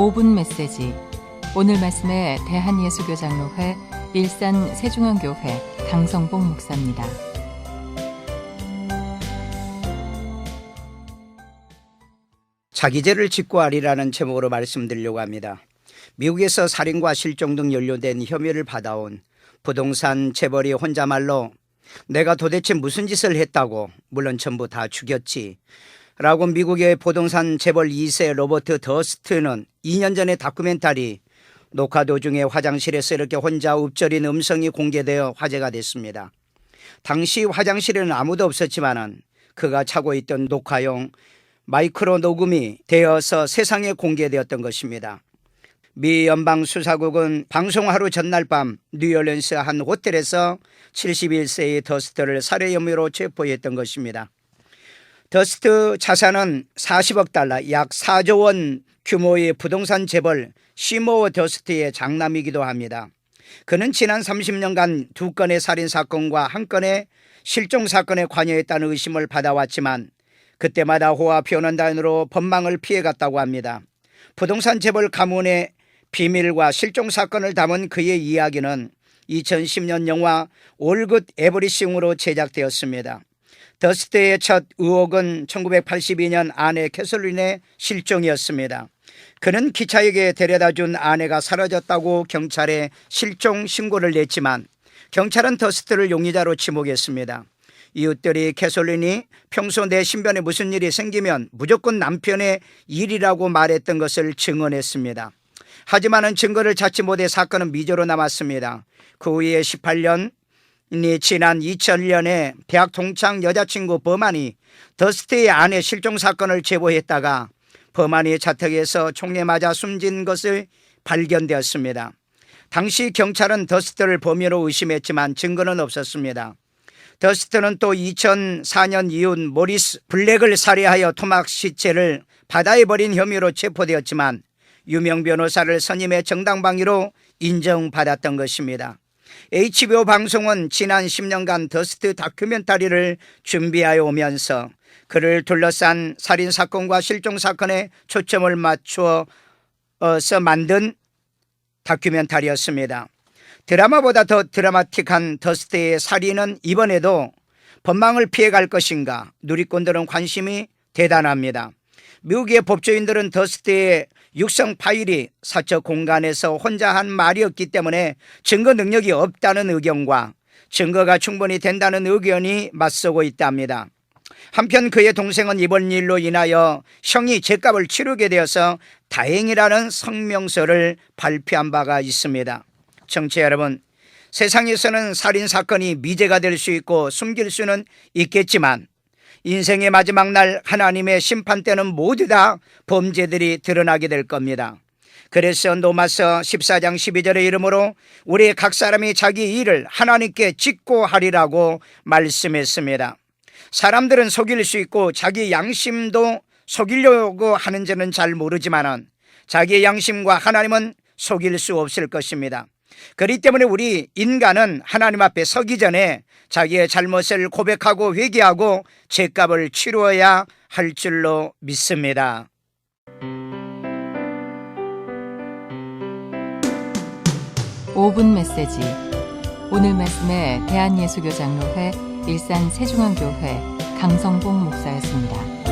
5분 메시지. 오늘 말씀에 대한예수교장로회 일산 세중앙교회 강성봉 목사입니다. 자기 죄를 짓고 하리라는 제목으로 말씀드리려고 합니다. 미국에서 살인과 실종 등 연루된 혐의를 받아온 부동산 재벌이 혼자 말로 내가 도대체 무슨 짓을 했다고, 물론 전부 다 죽였지 라고 미국의 부동산 재벌 2세 로버트 더스트는 2년 전에 다큐멘터리 녹화 도중에 화장실에서 이렇게 혼자 읊조린 음성이 공개되어 화제가 됐습니다. 당시 화장실에는 아무도 없었지만 그가 차고 있던 녹화용 마이크로 녹음이 되어서 세상에 공개되었던 것입니다. 미 연방수사국은 방송 하루 전날 밤 뉴올리언스 한 호텔에서 71세의 더스트를 살해 혐의로 체포했던 것입니다. 더스트 자산은 40억 달러, 약 4조 원 규모의 부동산 재벌 시모어 더스트의 장남이기도 합니다. 그는 지난 30년간 2건의 살인사건과 1건의 실종사건에 관여했다는 의심을 받아왔지만 그때마다 호화 변호단으로 법망을 피해갔다고 합니다. 부동산 재벌 가문의 비밀과 실종사건을 담은 그의 이야기는 2010년 영화 올 굿 에브리싱으로 제작되었습니다. 더스트의 첫 의혹은 1982년 아내 캐슬린의 실종이었습니다. 그는 기차역에 데려다준 아내가 사라졌다고 경찰에 실종 신고를 냈지만 경찰은 더스트를 용의자로 지목했습니다. 이웃들이 캐슬린이 평소 내 신변에 무슨 일이 생기면 무조건 남편의 일이라고 말했던 것을 증언했습니다. 하지만 증거를 찾지 못해 사건은 미조로 남았습니다. 그 후에 18년이 지난 2000년에 대학 동창 여자친구 버만이 더스트의 아내 실종 사건을 제보했다가 버만이 자택에서 총에 맞아 숨진 것을 발견되었습니다. 당시 경찰은 더스트를 범인으로 의심했지만 증거는 없었습니다. 더스트는 또 2004년 이웃 모리스 블랙을 살해하여 토막 시체를 바다에 버린 혐의로 체포되었지만 유명 변호사를 선임해 정당방위로 인정받았던 것입니다. HBO 방송은 지난 10년간 더스트 다큐멘터리를 준비하여 오면서 그를 둘러싼 살인사건과 실종사건에 초점을 맞추어서 만든 다큐멘터리였습니다. 드라마보다 더 드라마틱한 더스트의 살인은 이번에도 법망을 피해갈 것인가, 누리꾼들은 관심이 대단합니다. 미국의 법조인들은 더스트의 육성 파일이 사적 공간에서 혼자 한 말이었기 때문에 증거 능력이 없다는 의견과 증거가 충분히 된다는 의견이 맞서고 있답니다. 한편 그의 동생은 이번 일로 인하여 형이 죗값을 치르게 되어서 다행이라는 성명서를 발표한 바가 있습니다. 청취자 여러분, 세상에서는 살인사건이 미제가 될 수 있고 숨길 수는 있겠지만 인생의 마지막 날 하나님의 심판 때는 모두 다 범죄들이 드러나게 될 겁니다. 그래서 로마서 14장 12절의 이름으로 우리 각 사람이 자기 일을 하나님께 짓고 하리라고 말씀했습니다. 사람들은 속일 수 있고 자기 양심도 속이려고 하는지는 잘 모르지만 자기의 양심과 하나님은 속일 수 없을 것입니다. 그렇기 때문에 우리 인간은 하나님 앞에 서기 전에 자기의 잘못을 고백하고 회개하고 죄값을 치루어야 할 줄로 믿습니다. (5분) 메시지. 오늘 말씀에 대한예수교장로회 일산 세중앙교회 강성봉 목사였습니다.